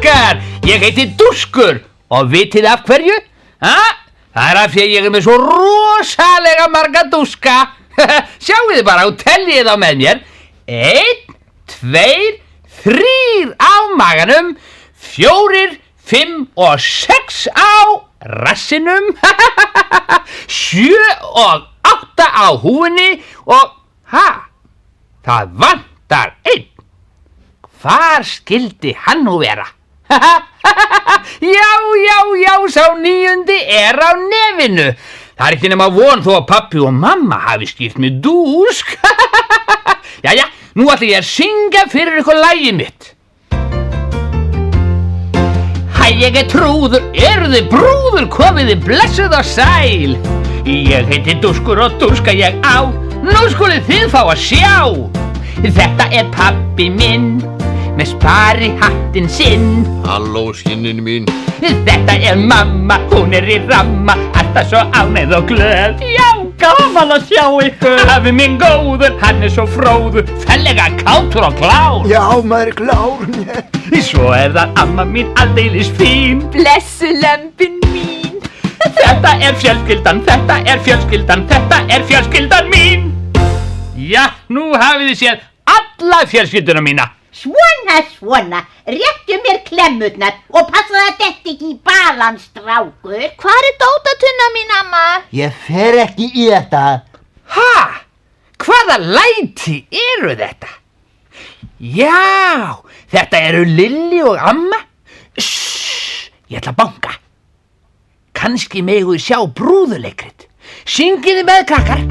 krakkar, ég heiti Dúskur og vitið af hverju? Það af því að ég með svo rosalega marga dúska. Sjáuði bara og teljið á með mér. 1, 2, 3 á maganum, 4, 5 og 6 á rassinum, 7 og 8 á húfunni og það vantar 1. Hvar skildi hann nú vera? Já, sá 9. er á nefinu. Það er ekki nema von þó að pabbi og mamma hafi skipt með dúsk. Jæja, nú ætla ég að syngja fyrir ykkur lagið mitt. Hæ, ég er trúður, eruð þið brúður, komið þið blessuð og sæl. Ég heiti Dúskur og dúska ég á, nú skulið þið fá að sjá. Þetta er pabbi minn, með spari hattinn sinn. Halló, skinnin mín. Þetta er mamma, hún er í ramma, alltaf svo ánægð og glöð. Já, gaman að sjá ykkur. Afi minn góður, hann er svo fróður, fellega kátur og klár. Já, maður er klár. Svo er það amma mín aldeilis fín. Blessu lömbin mín. Þetta er fjölskyldan, þetta er fjölskyldan, þetta er fjölskyldan mín. Já, nú hafið þið séð alla fjölskylduna mína. Svona, réttu mér klemmurnar og passaðu að þetta ekki í balan, strákur. Hvar er dótatunna mín, amma? Ég fer ekki í þetta. Hvaða læti eru þetta? Já, þetta eru Lilli og amma. Ég ætla að banka. Kannski megu sjá brúðuleikrit. Syngiði með, krakkar.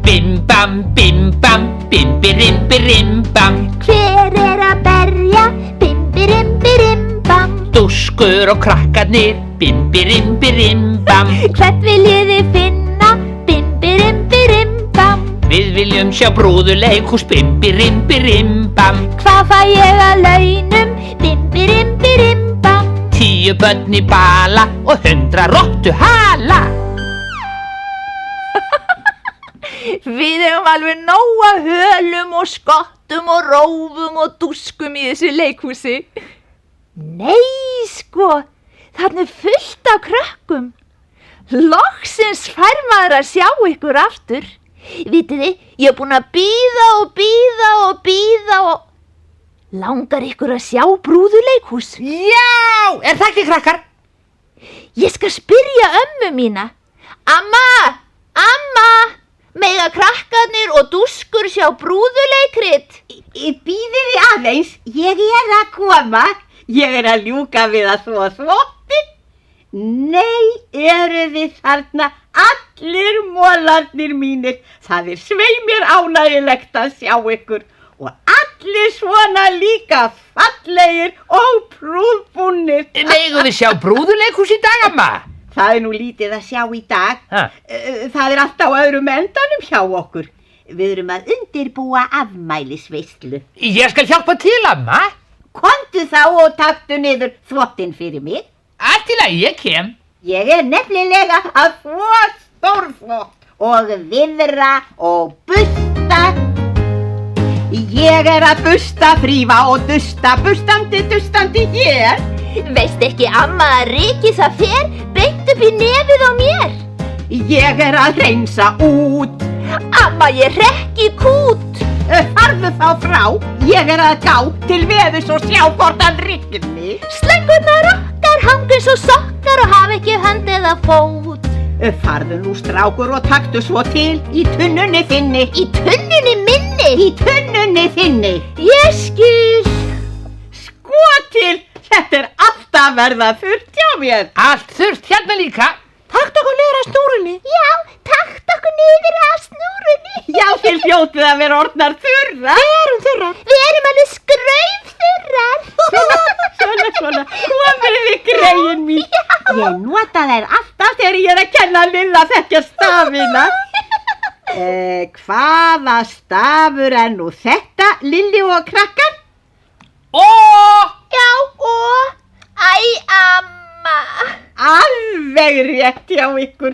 Bim bam, bimbi-rimbi-rimbam. Hver er að berja? Bimbi-rimbi-rimbam. Dúskur og krakkarnir, bimbi-rimbi-rimbam. Hvern viljið þið finna? Bimbi-rimbi-rimbam. Við viljum sjá brúðuleikhús, bimbi-rimbi-rimbam. Hvað fæ ég að launum? Bimbi-rimbi-rimbam. 10 börn í bala og 100 rottu hala. Við hefum alveg nóg af hölum og skottum og rófum og dúskum í þessu leikhúsi. Nei, sko, þarna er fullt af krökkum. Loksins fær maður að sjá ykkur aftur. Vitið þið, ég er búin að bíða og langar ykkur að sjá brúðuleikhús. Já, er það ekki, krakkar? Ég skal spyrja ömmu mína. Amma! Mega krakkarnir og Dúskur sjá brúðuleikrit? Bíðið aðeins, ég er að koma. Ég er að ljúka við að þvo þvottinn. Nei, eru þið þarna allir molarnir mínir. Það er svei mér ánægilegt að sjá ykkur. Og allir svona líka fallegir og prúðbúnir. Megum við sjá brúðuleikhús í dag, amma? Það er nú lítið að sjá í dag. Það er allt á öðrum endanum hjá okkur. Við erum að undirbúa afmælisveislu. Ég skal hjálpa til, amma. Komdu þá og taktu niður þvottinn fyrir mig. Allt í lagi, ég kem. Ég er nefnilega að þvo stórþvott og viðra og busta. Ég er að busta, þrífa og dusta, dustandi hér. Veist ekki amma að rykið það fer beint upp í nefið á mér? Ég er að hreinsa út. Amma, ég rekki kút. Farðu þá frá, ég er að gá til veðurs og sjá hvort hann rigni. Slöngurnar okkar hangi svo sokkar og hafa ekki hönd eða fót. Farðu nú, strákur, og taktu svo til í tunnunni þinni. Í tunnunni minni? Í tunnunni þinni. Ég skil. Sko til, þetta er allt að verða þurrt hjá mér. Allt þurrt hérna líka. Takt okkur niður að snúrunni. Já, takt okkur niður að snúrunni. Já, þið hljótið að vera orðnar þurrar. Við erum þurrar. Við erum alveg skraufþurrar. Svona, komið við greyin mín. Ég nota þær alltaf þegar ég er að kenna Lilla þekkja stafina. Hvaða stafur er nú þetta, Lilli og krakkar? Ó! Já, ó. Æ, amma. Alveg rétt hjá ykkur.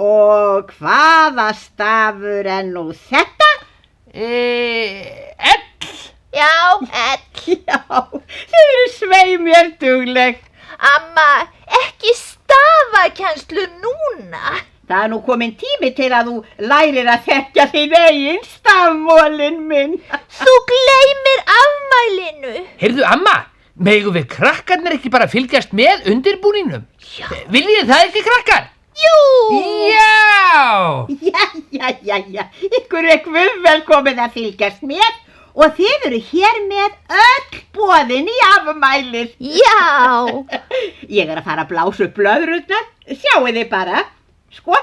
Og hvaða stafur er nú þetta? L. Já, L. Já, þið eru svei mér dugleg. Amma, ekki stafakennslu núna. Það er nú komin tími til að þú lærir að þekkja þín eigin stafmólin minn. Þú gleymir afmælinu. Heyrðu, amma, megum við krakkarnir ekki bara fylgjast með undirbúningnum? Viljið það ekki, krakkar? Jú! Já! Jæja, ykkur er guð velkomin að fylgjast með og þið eru hér með öll boðin í afmælið. Já! Ég er að fara að blása upp blöðrurnar, sjáu þið bara, sko.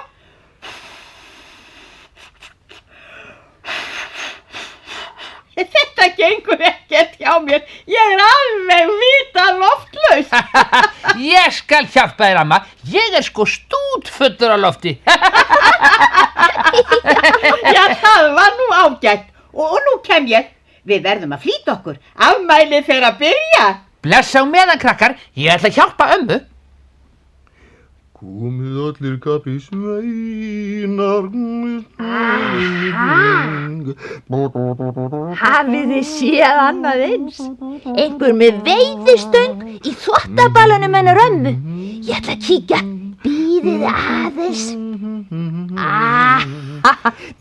Þetta gengur ekkert hjá mér, ég er alveg vita loftlaus. Ég skal hjálpa þér, amma. Ég er sko stútfullur á lofti. Já, það var nú ágætt og nú kem ég. Við verðum að flýta okkur, afmælið fer að byrja. Blessa á meðan, krakkar. Ég ætla að hjálpa ömmu. Komið allir kappi sveinar. Hafið þið séð annað eins? Einhver með veiðistöng í þvottaballanum hennar ömmu. Ég ætla að kíkja. Bíðið aðeins.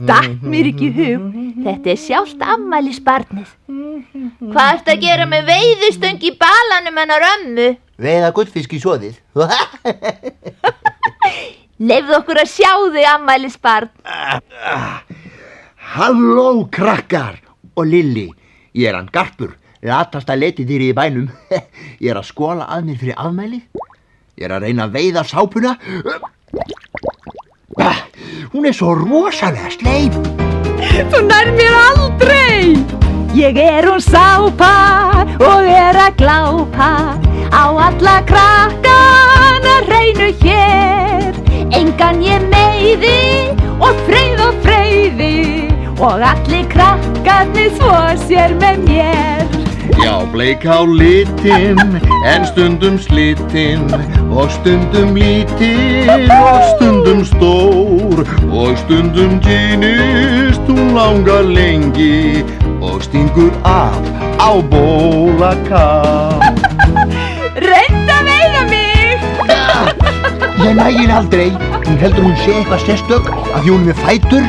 Datt mér ekki í hug. Þetta er sjálft afmælisbarnið. Hvað ertu að gera með veiðistöng í ballanum hennar ömmu? Veiða gullfisk í soðið. Leyfðu okkur að sjá þig, afmælisbarn. Halló, krakkar og Lilli. Ég er hann Garpur, latasta letidýri í bænum. Ég er að skola að mér fyrir afmælið. Ég er að reyna að veiða sápuna. Hún er svo rosalega sleip. Þú nær mér aldrei. Ég er hún sápa og er að glápa á alla krakkana hreinu hér. Engan ég meiði og freyði og allir krakkarnir þvo sér með mér. Já, bleik á litin, en stundum slitin og stundum lítil og stundum stór og stundum týnist hún langar lengi og stingur af á bólakaf. Reyndu að veiða mig! Ég nægir aldrei. Hún heldur hún sé eitthvað sérstök af því hún er með fætur.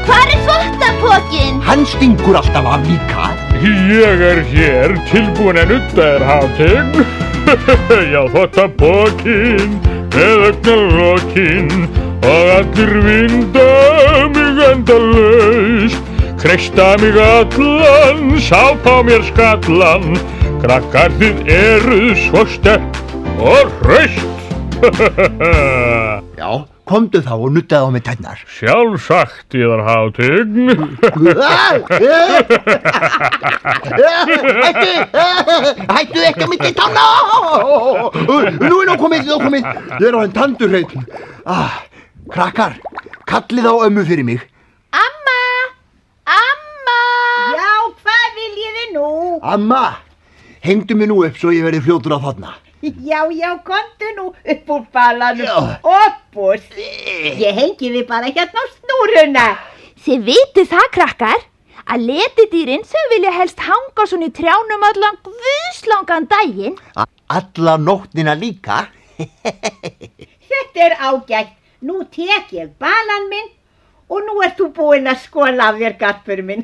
Hvar er þvottapokinn? Hann stingur alltaf af líka. Ég er hér tilbúin að nutta þér hátign. Já, þvottapokinn með augnalokin og allir vinda mig endalaust. Kreista mig allan, sápa á mér skallan. Krakkar þið eru svo sterk og hraust. Já, komdu þá og nuttaðu á mig tærnar. Sjálfsagt, yðar hátign. Hættu ekki að milli tanna. Nú er komið. Ég er á henn tandurhreitn. Krakkar, kallið á ömmu fyrir mig. Amma! Já, hvað viljið þið nú? Amma, hengdu mig nú upp svo ég verði fljótur á þarna. Já, komdu nú upp úr ballanum. Já. Upp úr. Ég hengi þið bara hérna á snúruna. Þið vitið það, krakkar, að letidýrin þau vilja helst hanga svona í trjánum allan guðslangan daginn. Alla nóttina líka. Þetta er ágætt. Nú tek ég ballan minn og nú ert þú búinn að skola af þér, Garpur minn.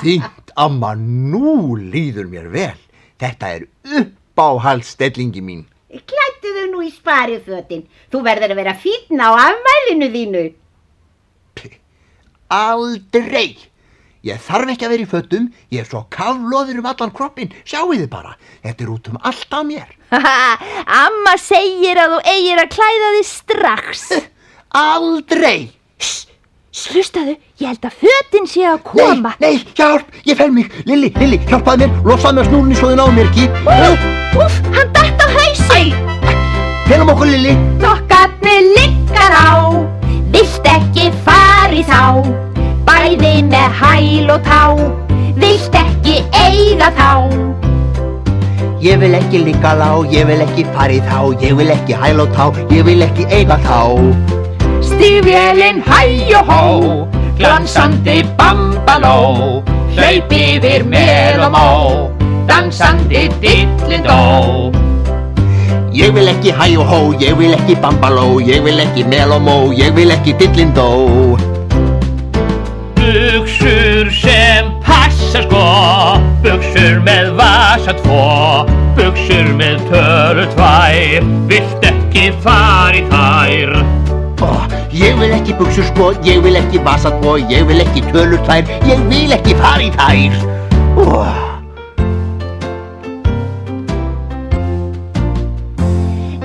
Fínt, amma, nú líður mér vel. Þetta er uppáhaldsstellingi mín. Klæddu þau nú í sparifötin. Þú verður að vera fínn á afmælinu þínu. Aldrei. Ég þarf ekki að vera í fötum. Ég er svo kafloður allan kroppinn. Sjáu þið bara. Þetta er út allt á mér. Amma segir að þú eigir að klæða þig strax. Aldrei. Hlustaðu, ég held að fötin sé að koma. Nei, hjálp, ég fel mig. Lilli, hjálpaðu mér. Losaðu mér snúrunni svo þið náðu mér ekki. Úff, hann datt á hausinn. Felum okkur, Lilli. Stokkarnir liggar á, vilt ekki fari þá. Bæði með hæl og tá, vilt ekki eiga þá. Ég vil ekki ligga lág, ég vil ekki fari þá. Ég vil ekki hæl og tá, ég vil ekki eiga þá. Stígvélin hæ og hó, glansandi bambaló, hlaup yfir með og mó. dansandi dillindó. Ég vil ekki hæ og hó, ég vil ekki bambaló, ég vil ekki mel og mó, ég vil ekki dillindó. Buxur sem passa sko, buxur með vasa tvo, buxur með tölu tvær, vilt ekki fara í þær. Ég vil ekki buxur sko, ég vil ekki vasa tvo, ég vil ekki tölur tvær, ég vil ekki fara í þær.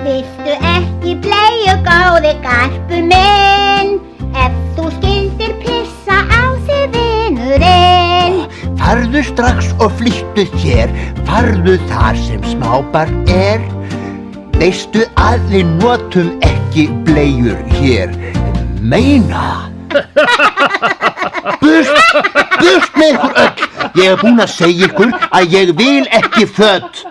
Viltu ekki bleiu góði garpur minn, ef þú skildir pissa á þig vinurinn? Farðu strax og flýttu þér, farðu þar sem smábarn er. Veistu að við notum ekki bleiur hér, meina? Burt með ykkur öll, ég er búinn að segja ykkur að ég vil ekki föt.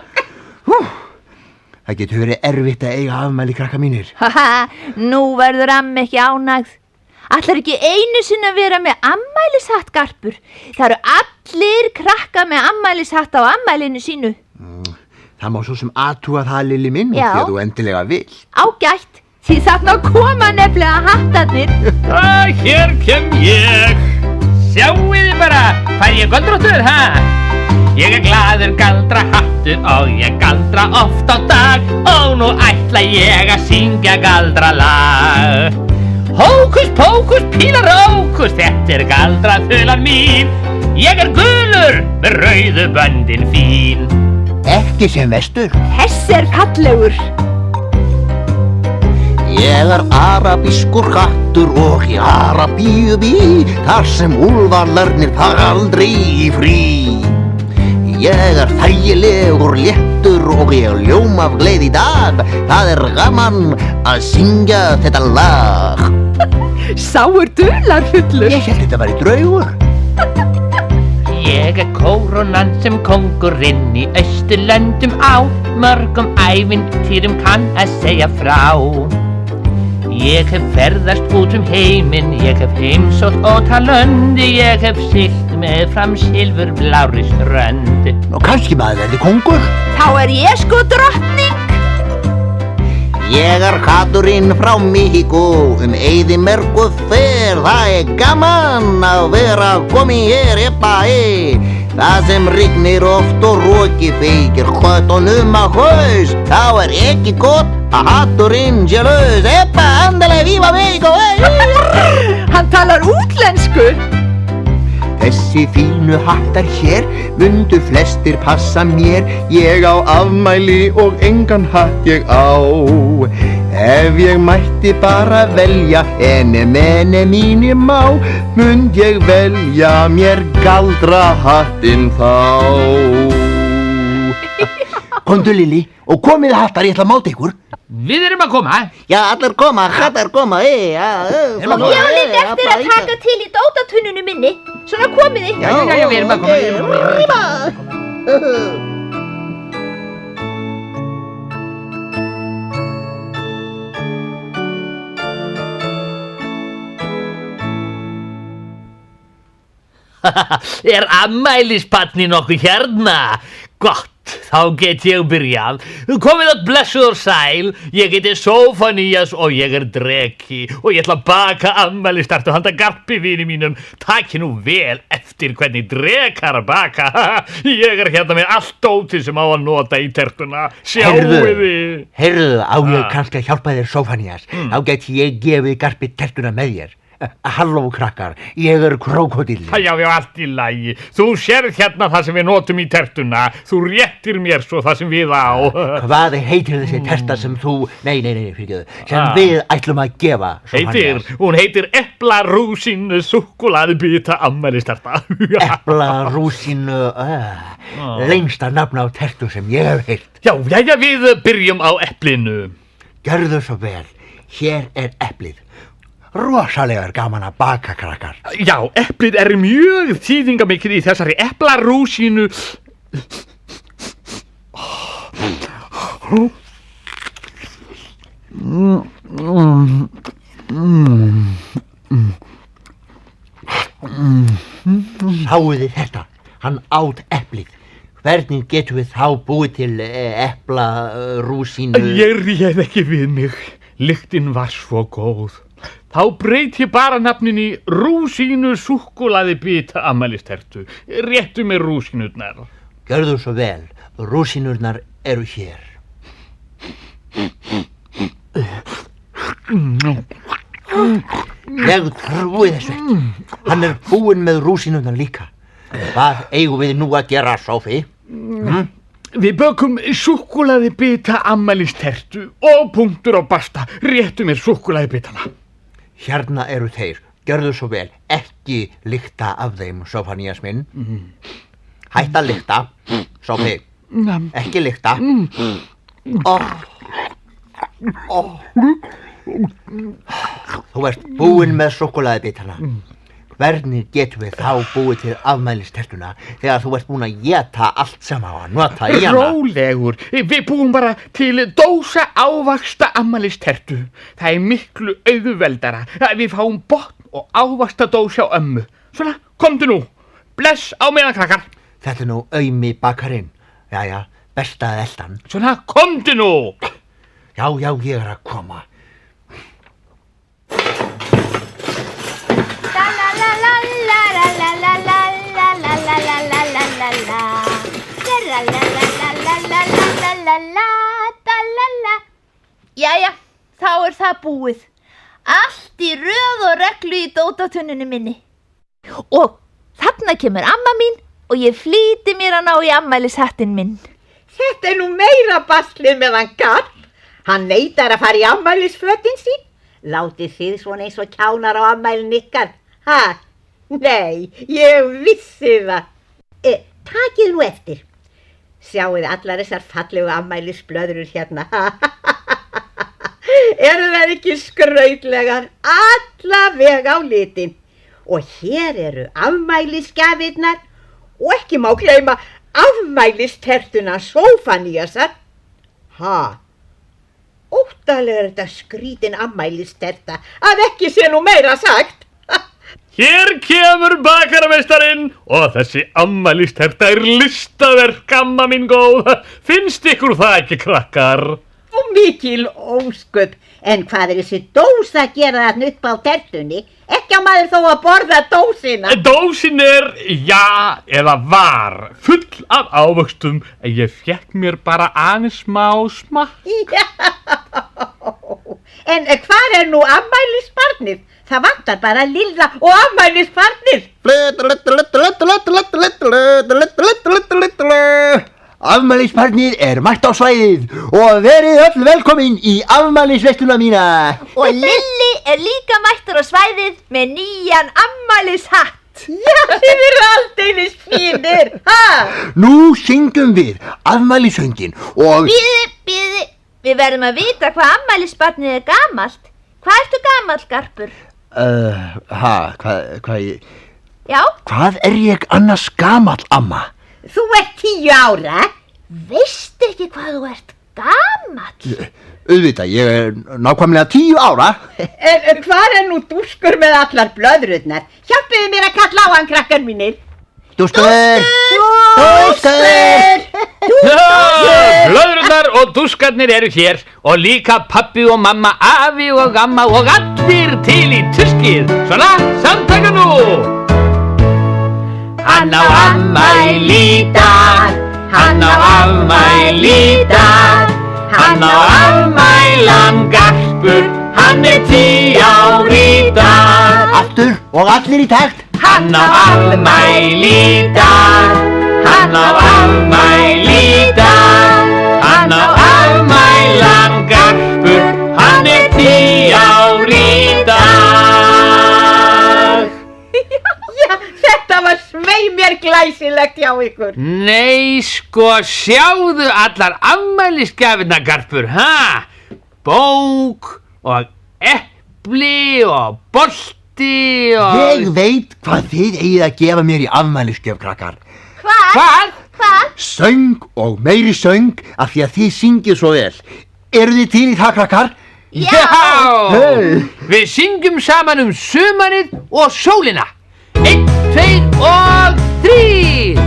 Það getur verið erfitt að eiga afmæli, krakka mínir. Haha, nú verður amma ekki ánægð. Ætlar ekki einu sinni að vera með ammælishatt, Garpur. Það eru allir krakka með ammælishatt á ammælinu sínu. Það má svo sem athuga það, Lilli minn, Já. þegar þú endilega vil. Ágætt, því þarna koma nefnilega hattarnir. Hér kem ég. Sjáuði bara, fær ég göldróttur, ha? Ég er glaður galdrahattur og ég galdra oft á dag og nú ætla ég að syngja galdralag. Hókus pókus pílarókus, þetta er galdraþulan mín. Ég er gulur með rauðu böndin fín. Ekki sem vestur. Þess er fallegur. Ég er arabískur hattur og í Arabíu bý, þar sem úlfarlarnir fara aldrei í frí. Ég er þægilegur léttur og ég ljóma af gleði í dag, það er gaman að syngja þetta lag. Sáur dularfullur. Ég held þetta væri draugur. Ég er kórónan sem kóngurinn í Austurlöndum á, mörgum ævintýrum kann að segja frá. Ég hef ferðast út heiminn, ég hef heimsótt ótal löndi, ég hef siglt með fram silfurblárri strönd. Og kannski maður verði kóngur. Þá er ég sko drottning. Ég er hatturinn frá Mexíkó, eyðimerkur fer, það er gaman að vera komin hér, Það sem rignir oft og roki feykir köttunum á haus, þá er ekki gott að hatturinn sé laus, andale, viva Mexico, Hann talar útlensku. Þessi fínu hattar hér mundu flestir passa mér, ég á afmæli og engan hatt ég á. Ef ég mætti bara velja mene mínum á, mund ég velja mér galdrahattinn þá. Komdu Lilli, og komið hattar, ég ætla að máta ykkur. Við erum að koma. Já, allir koma, hattar koma, Ég á Lilli eftir að taka til í dótatunnunu minni. Svona komið þið. Já, við erum að koma. Er ammælisbarnið nokkuð hérna? Gott, þá get ég byrjað. Komið að blessuð og sæl, ég heiti Sófanías og ég er dreki og ég ætla að baka ammælistartu handa Garpi vini mínum. Takk nú vel eftir hvernig drekar baka. Ég er hérna með allt dótið sem á að nota í tertuna. Sjáuði. Heyrðu, á ég kannski að hjálpa þér, Sófanías. Þá get ég gefið Garpi tertuna með þér. Halló krakkar, ég er krókódíll. Já, allt í lagi. Þú sérð hérna það sem við notum í tertuna. Þú réttir mér svo það sem við á. Hvað heitir þessi terta sem þú... Nei, fyrirgeðu. Sem við ætlum að gefa, Sófanías? Hún heitir epla rúsínu súkkulaðibita ammælisterta. Epla rúsínu... lengsta nafn á tertu sem ég hef heyrt. Já, við byrjum á eplinu. Gjörðu svo vel. Hér er eplið. Rosalega gaman að baka, krakkar. Já, eplið er mjög þýðingamikið í þessari eplarúsínu. Sáuði þetta, hann át eplið. hvernig getum við þá búið til epla, rúsínu? Ég réð ekki við mig. Lyktin var svo góð. Þá breyt ég bara nafnin í rúsínu súkkulaði bita afmælistertu. Réttu mér rúsínurnar. Gjörðu svo vel, rúsínurnar eru hér. Ég trúi þessu ekki. Hann búinn með rúsínurnar líka. Hvað eigum við nú að gera, Sophie? Við bökum súkkulaði bita afmælistertu og punktur og basta. Réttu mér súkkulaði bitana. Hérna eru þeir. Gjörðu svo vel, ekki lykta af þeim, Sophanías minn. Hætt að lykta, Sophie. Ekki lykta. Þú ert búinn með súkkulaðibitana. Hvernig getum við þá búið til afmælistertuna þegar þú ert búinn að éta allt sem á að nota í hana? Rólegur, við búum bara til dósa ávaxta afmælistertu. Það miklu auðveldara að við fáum botn og ávaxta dós hjá ömmu. Svona, komdu nú. Bless á meðan, krakkar. Þetta nú Aumi bakarinn. Jæja, besta að eldan. Svona, komdu nú. Já, ég að koma. Jæja, þá það búið. Allt í röð og reglu í dótatunnunni minni. Og þarna kemur amma mín og ég flýti mér að ná í afmælishattinn minn. Þetta nú meira baslið með hann Garp. Hann neitar að fara í afmælisfötin sín. Látið þið svona eins og kjánar á afmælin ykkar. Ha? Nei, ég vissi það. Takið nú eftir. Sjáuð allar þessar fallegu afmælisblöðrur hérna. Eru það ekki skrautlegar allavega á litin? Og hér eru afmælisgjafirnar og ekki má gleyma afmælistertuna Sophaníasar. Ha? Óttalega er þetta skrítin afmælisterta að ekki sé nú meira sagt. Hér kemur bakarameistarinn og þessi afmælisterta listaverk, amma mín góð. Finnst ykkur það ekki, krakkar? Og mikil ósköp, en hvað er þessi dós að gera þarna upp á tertunni? Ekki á maður þó að borða dósina. Dósin já, eða var, full af ávöxtum, en ég fékk mér bara aðeins smá smakk. Já, en hvar nú afmælisbarnið? Það vantar bara lilla og afmælisbarnið. Afmælisbarnið mætt á svæðið og verið öll velkomin í afmælisveisluna mína. Og Lilli líka mættur á svæðið með nýjan afmælishatt. Já, þið eru aldeilis fínir, ha? Nú syngjum við afmælishöngin og... Bíði, við verðum að vita hvað afmælisbarnið gamalt. Hvað ertu gamall, Garpur? Hvað ég... Já? Hvað ég annars gamall, amma? Þú 10 ára. Veistu ekki hvað þú ert gamall? Auðvitað, ég nákvæmlega 10 ára. En hvar nú Dúskur með allar blöðrurnar? Hjálpiði mér að kalla á hann, krakkar mínir. Dúskur! Blöðrurnar og dúskarnir eru hér og líka pabbi og mamma, afi og amma og allir til í tuskið. Svona, samtaka nú! Hann á afmæli í dag, hann á afmæli í dag, hann á afmælan Garpur, hann 10 ár í dag. Aftur og allir í takt. Hann á afmæli í dag, hann á afmæli í dag, hann á afmælan Garpur, hann 10 ár í dag. Já, þetta var svei mér glæsilegt hjá ykkur. Nei, sko, sjáðu allar afmælisgjafirnar, Garpur, ha? Bók og epli og bolti og... Ég veit hvað þið eigið að gefa mér í afmælisgjöf, krakkar. Hvað? Söng og meiri söng af því að þið syngið svo vel. Eru þið til í það, krakkar? Já! Hey. Við syngjum saman sumarið og sólina. 1, 2 og 3.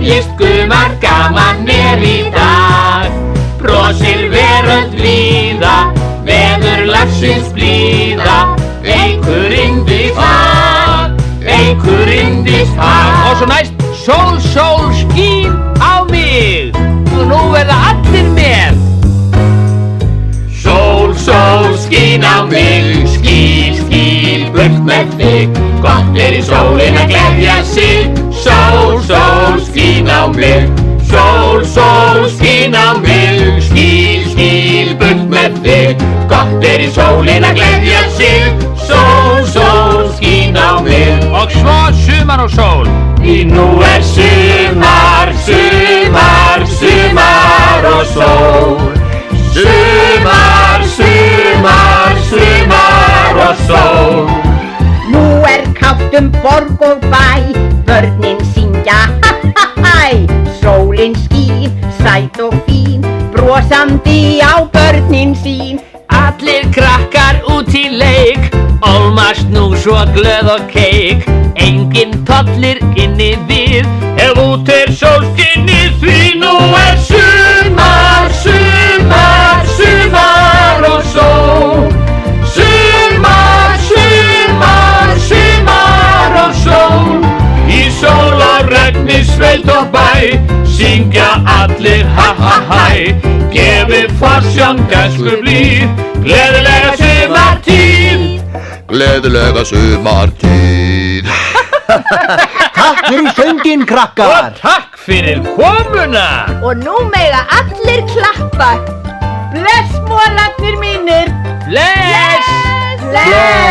gleðjist gumar, gaman í dag. Brosir veröld víða, veður lagsins blíða, eikur yndisfag, eikur yndisfag. Og svo næst, sól, sól, skín á mig, og nú verða allir með. Sól, sól, skín á mig, skín, skín, burt með þig. Gott í sólin að gleðja sig. Sól, sól, skín á mig. Sól, sól, skín á mig. Skín, skín, burt með þig. Gott í sólin að gleðja sig. Sól, sól, skín á mig. Og svo sumar og sól. Því nú sumar, sumar, sumar og sól. Sumar, sumar, sumar og sól. Nú kátt borg og bæ, börnin syngja ha-ha-hæ. Sólin skín, sæt og fín, brosandi á börnin sín. Allir krakkar út í leik, ólmast nú svo glöð og keik. Enginn tollir inni við, ef út sólskinið. Því nú sumar, sumar, sumar og sól. Sumar, sumar, sumar og sól. Í sól og regni, sveit og bæ, syngja allir ha-ha-hæ. Gefið forsjón gæsku blíð, gleðilega sumartíð. Gleðilega sumartíð. Takk fyrir sönginn, krakkar. Og takk fyrir komuna. Og nú mega allir klappa. Bless, mólarnir mínir. Bless! Bless!